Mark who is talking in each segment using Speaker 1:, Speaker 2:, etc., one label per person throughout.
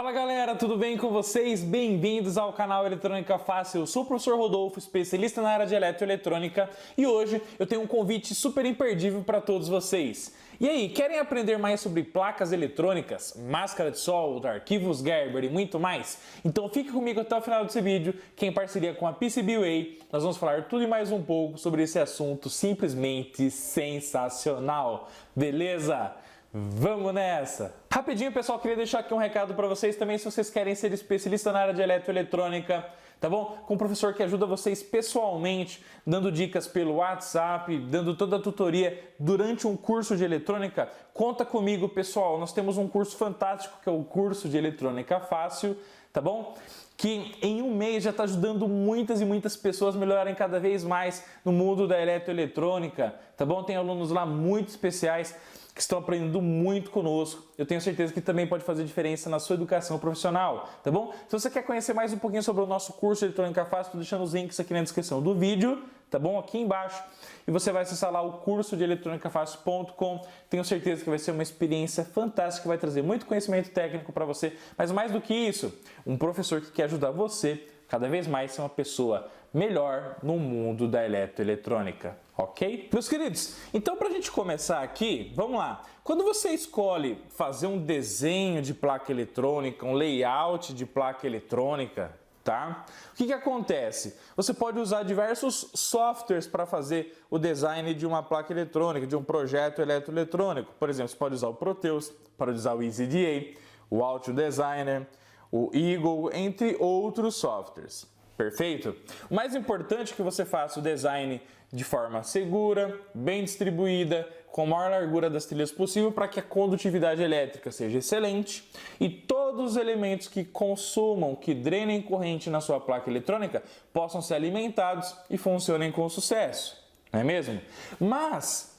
Speaker 1: Fala galera, tudo bem com vocês? Bem-vindos ao canal Eletrônica Fácil. Eu sou o professor Rodolfo, especialista na área de eletroeletrônica, e hoje eu tenho um convite super imperdível para todos vocês. E aí, querem aprender mais sobre placas eletrônicas, máscara de solda, arquivos Gerber e muito mais? Então fique comigo até o final desse vídeo, que em parceria com a PCBWay, nós vamos falar tudo e mais um pouco sobre esse assunto simplesmente sensacional. Beleza? Vamos nessa! Rapidinho, pessoal, queria deixar aqui um recado para vocês também, se vocês querem ser especialista na área de eletroeletrônica, tá bom? Com um professor que ajuda vocês pessoalmente, dando dicas pelo WhatsApp, dando toda a tutoria durante um curso de eletrônica. Conta comigo, pessoal, nós temos um curso fantástico que é o curso de Eletrônica Fácil, tá bom? Que em um mês já está ajudando muitas e muitas pessoas a melhorarem cada vez mais no mundo da eletroeletrônica, tá bom? Tem alunos lá muito especiais que estão aprendendo muito conosco. Eu tenho certeza que também pode fazer diferença na sua educação profissional, tá bom? Se você quer conhecer mais um pouquinho sobre o nosso curso de Eletrônica Fácil, estou deixando os links aqui na descrição do vídeo, tá bom? Aqui embaixo. E você vai acessar lá o curso de eletronicafácil.com. Tenho certeza que vai ser uma experiência fantástica, que vai trazer muito conhecimento técnico para você. Mas mais do que isso, um professor que quer ajudar você cada vez mais a ser uma pessoa melhor no mundo da eletroeletrônica, ok? Meus queridos, então para a gente começar aqui, vamos lá. Quando você escolhe fazer um desenho de placa eletrônica, um layout de placa eletrônica, tá? O que acontece? Você pode usar diversos softwares para fazer o design de uma placa eletrônica, de um projeto eletroeletrônico. Por exemplo, você pode usar o Proteus, pode usar o EasyDA, o Audio Designer, o Eagle, entre outros softwares. Perfeito? O mais importante é que você faça o design de forma segura, bem distribuída, com a maior largura das trilhas possível para que a condutividade elétrica seja excelente e todos os elementos que consumam, que drenem corrente na sua placa eletrônica possam ser alimentados e funcionem com sucesso. Não é mesmo? Mas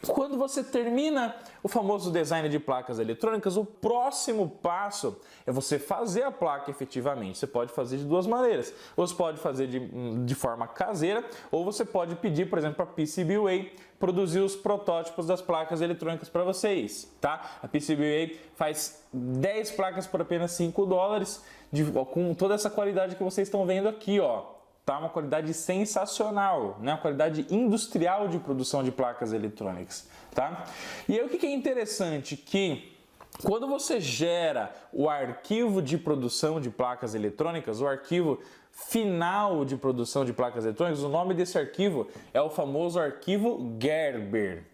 Speaker 1: quando você termina o famoso design de placas eletrônicas, o próximo passo é você fazer a placa efetivamente. Você pode fazer de duas maneiras. Ou você pode fazer de forma caseira, ou você pode pedir, por exemplo, para a PCBWay produzir os protótipos das placas eletrônicas para vocês, tá? A PCBWay faz 10 placas por apenas $5, com toda essa qualidade que vocês estão vendo aqui, ó. Tá uma qualidade sensacional, né? Uma qualidade industrial de produção de placas eletrônicas, tá? E aí o que é interessante que quando você gera o arquivo de produção de placas eletrônicas, o arquivo final de produção de placas eletrônicas, o nome desse arquivo é o famoso arquivo Gerber.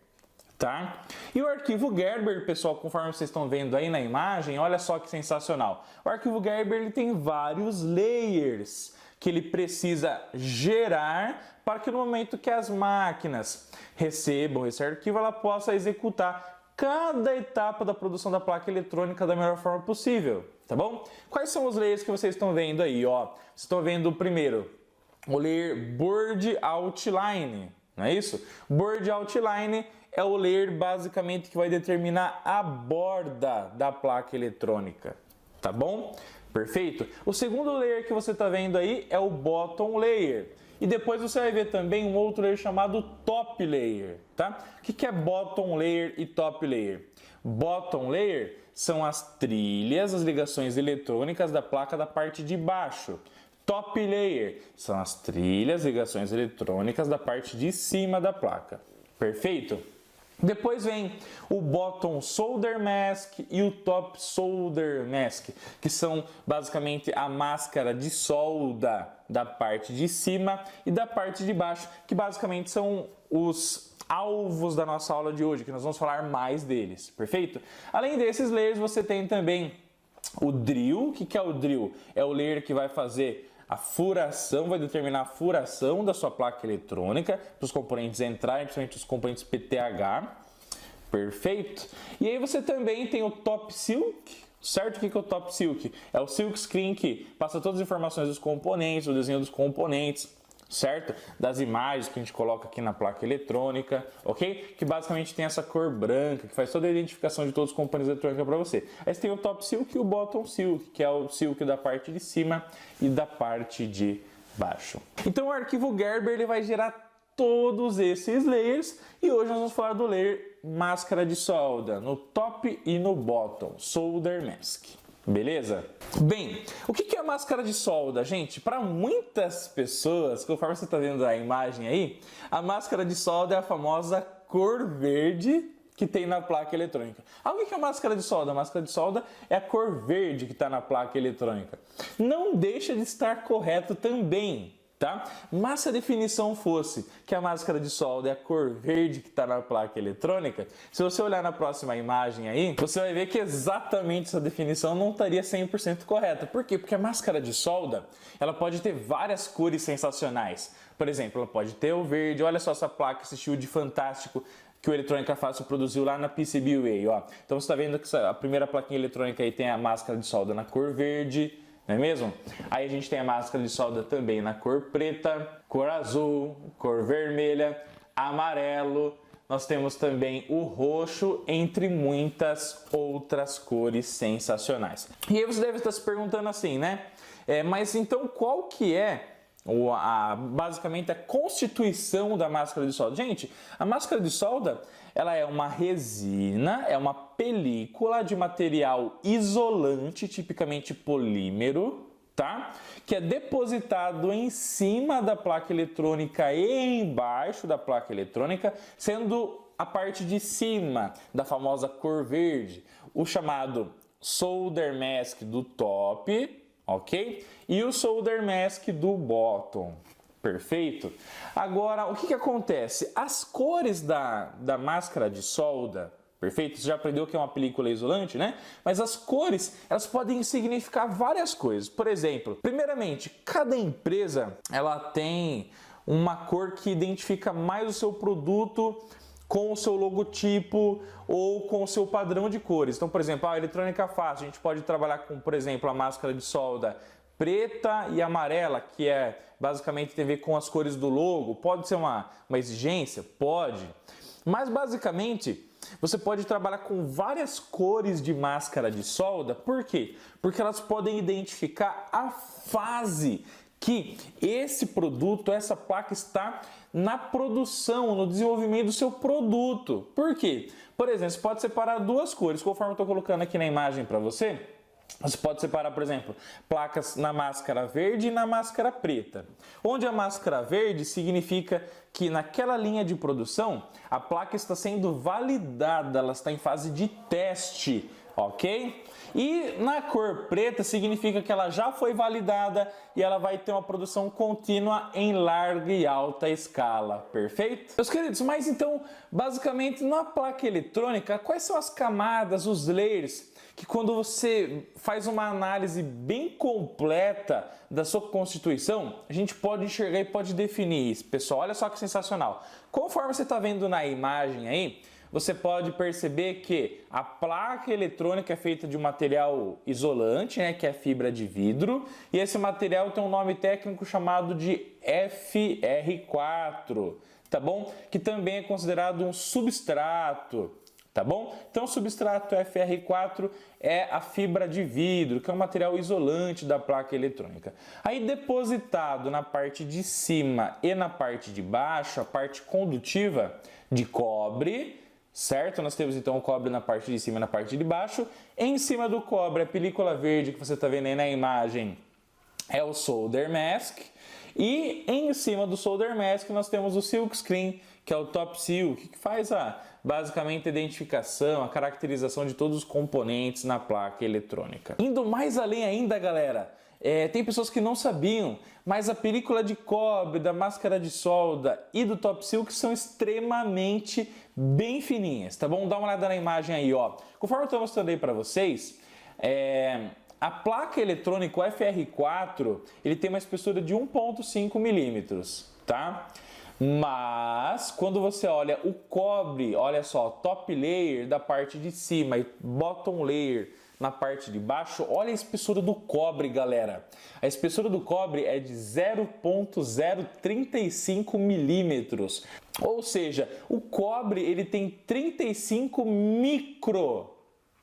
Speaker 1: Tá? E o arquivo Gerber, pessoal, conforme vocês estão vendo aí na imagem, olha só que sensacional. O arquivo Gerber ele tem vários layers que ele precisa gerar para que no momento que as máquinas recebam esse arquivo, ela possa executar cada etapa da produção da placa eletrônica da melhor forma possível, tá bom? Quais são os layers que vocês estão vendo aí, ó? Vocês estão vendo o primeiro, o layer Board Outline, não é isso? Board Outline é o layer basicamente que vai determinar a borda da placa eletrônica, tá bom? Perfeito? O segundo layer que você está vendo aí é o Bottom Layer. E depois você vai ver também um outro layer chamado Top Layer, tá? O que é Bottom Layer e Top Layer? Bottom Layer são as trilhas, as ligações eletrônicas da placa da parte de baixo. Top Layer são as trilhas, ligações eletrônicas da parte de cima da placa. Perfeito? Depois vem o Bottom Solder Mask e o Top Solder Mask, que são basicamente a máscara de solda da parte de cima e da parte de baixo, que basicamente são os alvos da nossa aula de hoje, que nós vamos falar mais deles, perfeito? Além desses layers, você tem também o Drill. O que é o Drill? É o layer que vai fazer a furação, vai determinar a furação da sua placa eletrônica para os componentes entrarem, principalmente os componentes PTH. Perfeito? E aí você também tem o Top Silk, certo? O que é o Top Silk? É o Silk Screen que passa todas as informações dos componentes, o desenho dos componentes, certo? Das imagens que a gente coloca aqui na placa eletrônica, ok? Que basicamente tem essa cor branca, que faz toda a identificação de todos os componentes eletrônicos para você. Aí você tem o Top Silk e o Bottom Silk, que é o silk da parte de cima e da parte de baixo. Então o arquivo Gerber ele vai gerar todos esses layers e hoje nós vamos falar do layer máscara de solda, no top e no bottom, solder mask. Beleza? Bem, o que é a máscara de solda, gente? Para muitas pessoas, conforme você está vendo a imagem aí, a máscara de solda é a famosa cor verde que tem na placa eletrônica. O que é a máscara de solda? A máscara de solda é a cor verde que está na placa eletrônica. Não deixa de estar correto também, tá? Mas se a definição fosse que a máscara de solda é a cor verde que está na placa eletrônica, se você olhar na próxima imagem aí, você vai ver que exatamente essa definição não estaria 100% correta. Por quê? Porque a máscara de solda, ela pode ter várias cores sensacionais. Por exemplo, ela pode ter o verde, olha só essa placa, esse shield de fantástico que o Eletrônica Fácil produziu lá na PCBWay, ó. Então você está vendo que a primeira plaquinha eletrônica aí tem a máscara de solda na cor verde, não é mesmo? Aí a gente tem a máscara de solda também na cor preta, cor azul, cor vermelha, amarelo. Nós temos também o roxo, entre muitas outras cores sensacionais. E aí você deve estar se perguntando assim, né? Mas então qual que é basicamente a constituição da máscara de solda? Gente, a máscara de solda, ela é uma resina, é uma película de material isolante, tipicamente polímero, tá? Que é depositado em cima da placa eletrônica e embaixo da placa eletrônica, sendo a parte de cima da famosa cor verde, o chamado solder mask do top, ok? E o solder mask do bottom. Perfeito? Agora, o que acontece? As cores da máscara de solda, perfeito? Você já aprendeu que é uma película isolante, né? Mas as cores, elas podem significar várias coisas. Por exemplo, primeiramente, cada empresa, ela tem uma cor que identifica mais o seu produto com o seu logotipo ou com o seu padrão de cores. Então, por exemplo, a Eletrônica Fácil, a gente pode trabalhar com, por exemplo, a máscara de solda preta e amarela, que basicamente tem a ver com as cores do logo. Pode ser uma exigência? Pode. Mas, basicamente, você pode trabalhar com várias cores de máscara de solda. Por quê? Porque elas podem identificar a fase que esse produto, essa placa está na produção, no desenvolvimento do seu produto. Por quê? Por exemplo, você pode separar duas cores, conforme eu estou colocando aqui na imagem para você. Você pode separar, por exemplo, placas na máscara verde e na máscara preta. Onde a máscara verde significa que naquela linha de produção a placa está sendo validada, ela está em fase de teste, ok? E na cor preta significa que ela já foi validada e ela vai ter uma produção contínua em larga e alta escala, perfeito? Meus queridos, mas então, basicamente, na placa eletrônica, quais são as camadas, os layers, que quando você faz uma análise bem completa da sua constituição, a gente pode enxergar e pode definir isso. Pessoal, olha só que sensacional. Conforme você está vendo na imagem aí, você pode perceber que a placa eletrônica é feita de um material isolante, né, que é fibra de vidro, e esse material tem um nome técnico chamado de FR4, tá bom? Que também é considerado um substrato, tá bom? Então o substrato FR4 é a fibra de vidro, que é um material isolante da placa eletrônica. Aí depositado na parte de cima e na parte de baixo, a parte condutiva de cobre, certo? Nós temos então o cobre na parte de cima e na parte de baixo. Em cima do cobre, a película verde que você está vendo aí na imagem é o solder mask. E em cima do solder mask nós temos o silk screen, que é o top seal, que faz basicamente a identificação, a caracterização de todos os componentes na placa eletrônica. Indo mais além ainda, galera, tem pessoas que não sabiam, mas a película de cobre, da máscara de solda e do top seal são extremamente bem fininhas, tá bom? Dá uma olhada na imagem aí, ó. Conforme eu estou mostrando aí para vocês, a placa eletrônica, o FR4, ele tem uma espessura de 1,5 milímetros, tá? Mas, quando você olha o cobre, olha só, top layer da parte de cima e bottom layer na parte de baixo, olha a espessura do cobre, galera. A espessura do cobre é de 0,035 milímetros. Ou seja, o cobre ele tem 35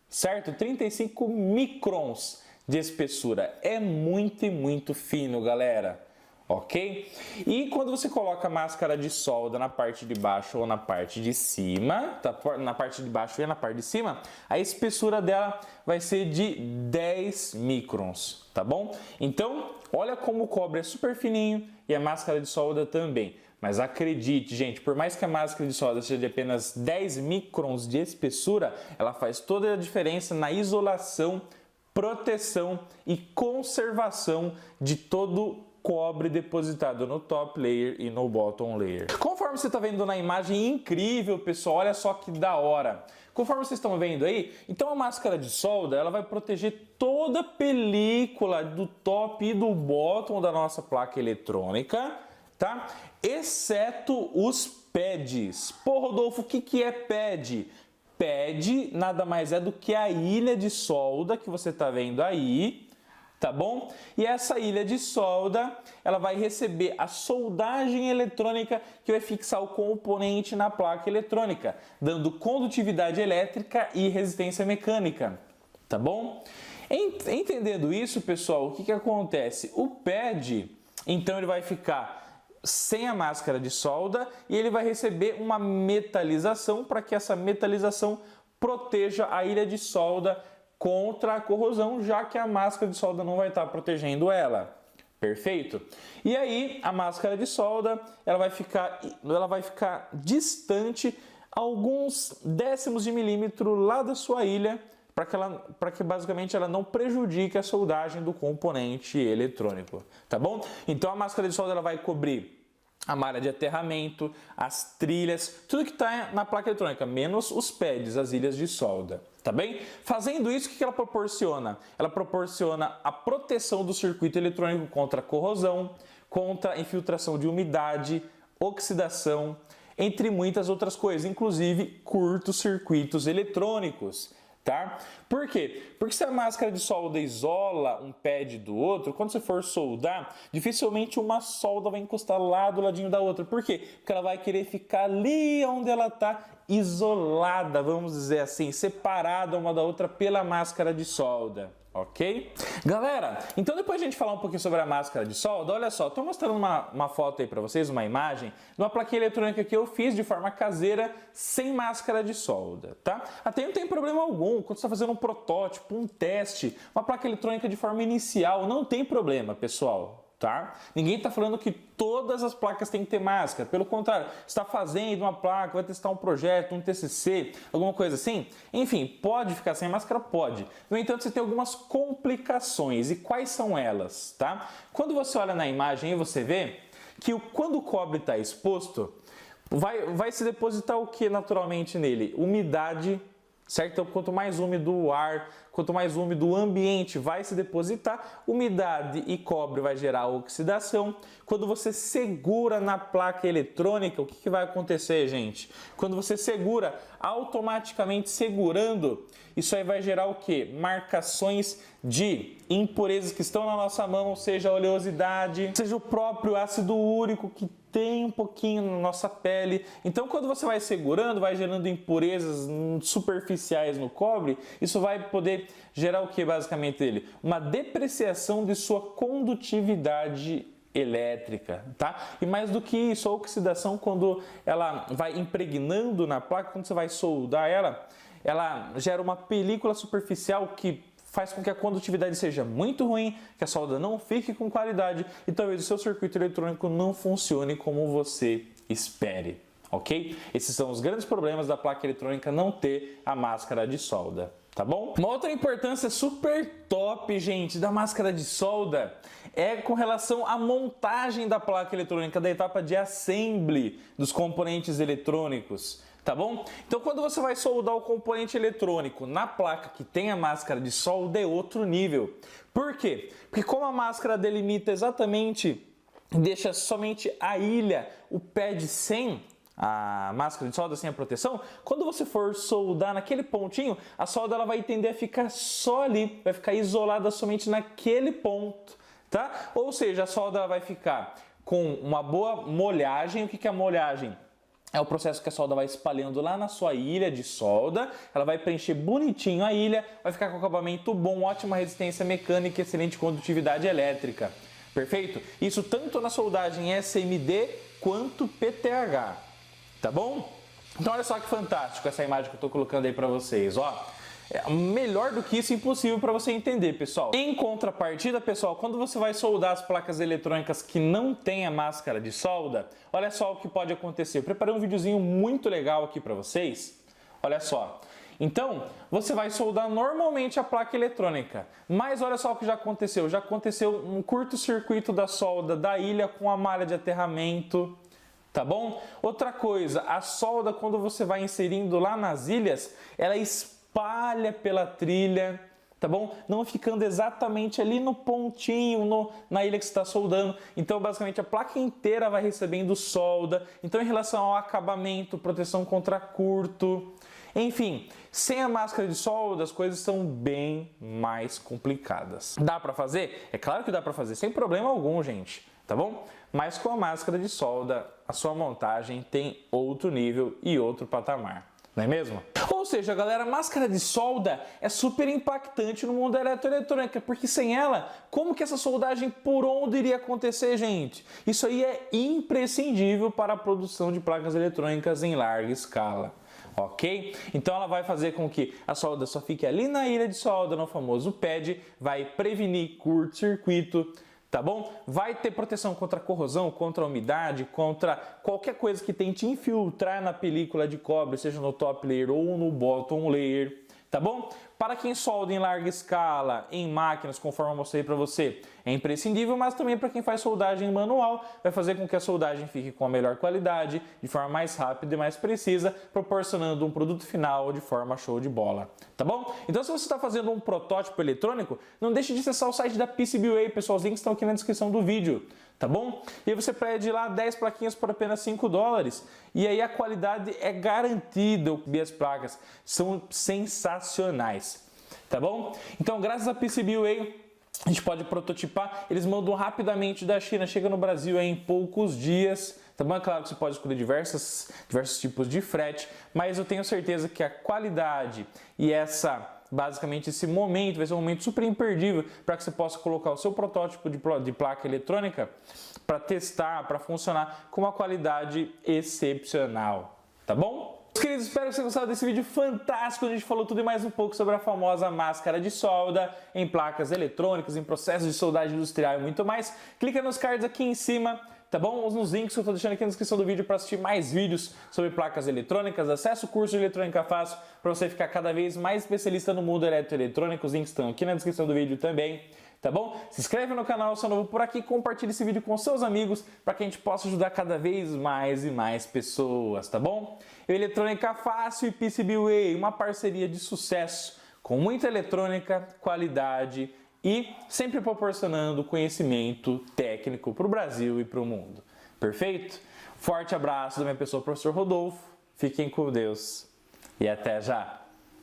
Speaker 1: certo? 35 microns de espessura. É muito e muito fino, galera. ok? E quando você coloca a máscara de solda na parte de baixo ou na parte de cima, tá? Na parte de baixo e na parte de cima, a espessura dela vai ser de 10 microns, tá bom? Então, olha como o cobre é super fininho e a máscara de solda também. Mas acredite, gente, por mais que a máscara de solda seja de apenas 10 microns de espessura, ela faz toda a diferença na isolação, proteção e conservação de todo cobre depositado no top layer e no bottom layer. Conforme você está vendo na imagem incrível, pessoal, olha só que da hora. Conforme vocês estão vendo aí, então a máscara de solda ela vai proteger toda a película do top e do bottom da nossa placa eletrônica, tá? Exceto os pads. Pô, Rodolfo, o que é pad? Pad nada mais é do que a ilha de solda que você está vendo aí, tá bom? E essa ilha de solda, ela vai receber a soldagem eletrônica que vai fixar o componente na placa eletrônica, dando condutividade elétrica e resistência mecânica, tá bom? Entendendo isso, pessoal, o que acontece? O pad, então ele vai ficar sem a máscara de solda e ele vai receber uma metalização para que essa metalização proteja a ilha de solda contra a corrosão, já que a máscara de solda não vai estar protegendo ela. Perfeito? E aí, a máscara de solda, ela vai ficar distante alguns décimos de milímetro lá da sua ilha, para que basicamente ela não prejudique a soldagem do componente eletrônico, tá bom? Então a máscara de solda ela vai cobrir a malha de aterramento, as trilhas, tudo que está na placa eletrônica, menos os pads, as ilhas de solda, tá bem? Fazendo isso, o que ela proporciona? Ela proporciona a proteção do circuito eletrônico contra corrosão, contra infiltração de umidade, oxidação, entre muitas outras coisas, inclusive curtos-circuitos eletrônicos. Tá? Por quê? Porque se a máscara de solda isola um pad do outro, quando você for soldar, dificilmente uma solda vai encostar lá do ladinho da outra. Por quê? Porque ela vai querer ficar ali onde ela está isolada, vamos dizer assim, separada uma da outra pela máscara de solda. Ok? Galera, então depois de a gente falar um pouquinho sobre a máscara de solda, olha só, estou mostrando uma foto aí para vocês, uma imagem, de uma plaquinha eletrônica que eu fiz de forma caseira, sem máscara de solda, tá? Até não tem problema algum, quando você está fazendo um protótipo, um teste, uma placa eletrônica de forma inicial, não tem problema, pessoal. Tá? Ninguém está falando que todas as placas têm que ter máscara. Pelo contrário, está fazendo uma placa, vai testar um projeto, um TCC, alguma coisa assim. Enfim, pode ficar sem máscara? Pode. No entanto, você tem algumas complicações. E quais são elas? Tá? Quando você olha na imagem, você vê que quando o cobre está exposto, vai se depositar o que naturalmente nele? Umidade. Certo? Então, quanto mais úmido o ar, quanto mais úmido o ambiente vai se depositar, umidade e cobre vai gerar oxidação. Quando você segura na placa eletrônica, o que vai acontecer, gente? Quando você segura, automaticamente segurando, isso aí vai gerar o quê? Marcações de impurezas que estão na nossa mão, seja a oleosidade, seja o próprio ácido úrico que tem um pouquinho na nossa pele. Então, quando você vai segurando, vai gerando impurezas superficiais no cobre, isso vai poder gerar o que basicamente dele? Uma depreciação de sua condutividade elétrica, tá? E mais do que isso, a oxidação, quando ela vai impregnando na placa, quando você vai soldar ela gera uma película superficial que faz com que a condutividade seja muito ruim, que a solda não fique com qualidade e talvez o seu circuito eletrônico não funcione como você espere, ok? Esses são os grandes problemas da placa eletrônica não ter a máscara de solda, tá bom? Uma outra importância super top, gente, da máscara de solda é com relação à montagem da placa eletrônica, da etapa de assembly dos componentes eletrônicos. Tá bom? Então, quando você vai soldar o componente eletrônico na placa que tem a máscara de solda, é outro nível. Por quê? Porque como a máscara delimita exatamente, deixa somente a ilha, o pad sem a máscara de solda, sem a proteção, quando você for soldar naquele pontinho, a solda ela vai tender a ficar só ali, vai ficar isolada somente naquele ponto, tá? Ou seja, a solda ela vai ficar com uma boa molhagem. O que é a molhagem? É o processo que a solda vai espalhando lá na sua ilha de solda, ela vai preencher bonitinho a ilha, vai ficar com acabamento bom, ótima resistência mecânica e excelente condutividade elétrica. Perfeito? Isso tanto na soldagem SMD quanto PTH, tá bom? Então olha só que fantástico essa imagem que eu estou colocando aí para vocês, ó. É melhor do que isso, impossível para você entender, pessoal. Em contrapartida, pessoal, quando você vai soldar as placas eletrônicas que não tem a máscara de solda, olha só o que pode acontecer. Eu preparei um videozinho muito legal aqui para vocês. Olha só. Então, você vai soldar normalmente a placa eletrônica, mas olha só o que já aconteceu. Já aconteceu um curto-circuito da solda da ilha com a malha de aterramento, tá bom? Outra coisa, a solda, quando você vai inserindo lá nas ilhas, ela espalha pela trilha, tá bom? Não ficando exatamente ali no pontinho, na ilha que você está soldando. Então, basicamente, a placa inteira vai recebendo solda. Então, em relação ao acabamento, proteção contra curto, enfim, sem a máscara de solda, as coisas são bem mais complicadas. Dá para fazer? É claro que dá para fazer, sem problema algum, gente, tá bom? Mas com a máscara de solda, a sua montagem tem outro nível e outro patamar. Não é mesmo? Ou seja, galera, a máscara de solda é super impactante no mundo da eletroeletrônica, porque sem ela, como que essa soldagem por onde iria acontecer, gente? Isso aí é imprescindível para a produção de placas eletrônicas em larga escala. Ok? Então ela vai fazer com que a solda só fique ali na ilha de solda, no famoso pad, vai prevenir curto-circuito, tá bom? Vai ter proteção contra corrosão, contra umidade, contra qualquer coisa que tente infiltrar na película de cobre, seja no top layer ou no bottom layer, tá bom? Para quem solda em larga escala, em máquinas, conforme eu mostrei para você, é imprescindível, mas também para quem faz soldagem manual, vai fazer com que a soldagem fique com a melhor qualidade, de forma mais rápida e mais precisa, proporcionando um produto final de forma show de bola, tá bom? Então, se você está fazendo um protótipo eletrônico, não deixe de acessar o site da PCBWay, pessoal, os links estão aqui na descrição do vídeo, tá bom? E aí você pede lá 10 plaquinhas por apenas $5, e aí a qualidade é garantida, as placas são sensacionais, tá bom? Então, graças a PCBWay, a gente pode prototipar, eles mandam rapidamente da China, chega no Brasil em poucos dias, tá bom? É claro que você pode escolher diversos tipos de frete, mas eu tenho certeza que a qualidade e basicamente esse momento vai ser um momento super imperdível para que você possa colocar o seu protótipo de placa eletrônica para testar, para funcionar com uma qualidade excepcional, tá bom? Meus queridos, espero que vocês tenham gostado desse vídeo fantástico. A gente falou tudo e mais um pouco sobre a famosa máscara de solda em placas eletrônicas, em processos de soldagem industrial e muito mais. Clica nos cards aqui em cima, tá bom? Ou nos links que eu estou deixando aqui na descrição do vídeo para assistir mais vídeos sobre placas eletrônicas. Acesse o curso de Eletrônica Fácil para você ficar cada vez mais especialista no mundo eletroeletrônico. Os links estão aqui na descrição do vídeo também. Tá bom? Se inscreve no canal se é novo por aqui, compartilhe esse vídeo com seus amigos para que a gente possa ajudar cada vez mais e mais pessoas, tá bom? Eletrônica Fácil e PCBWay, uma parceria de sucesso com muita eletrônica, qualidade e sempre proporcionando conhecimento técnico para o Brasil e para o mundo. Perfeito? Forte abraço da minha pessoa, professor Rodolfo. Fiquem com Deus e até já!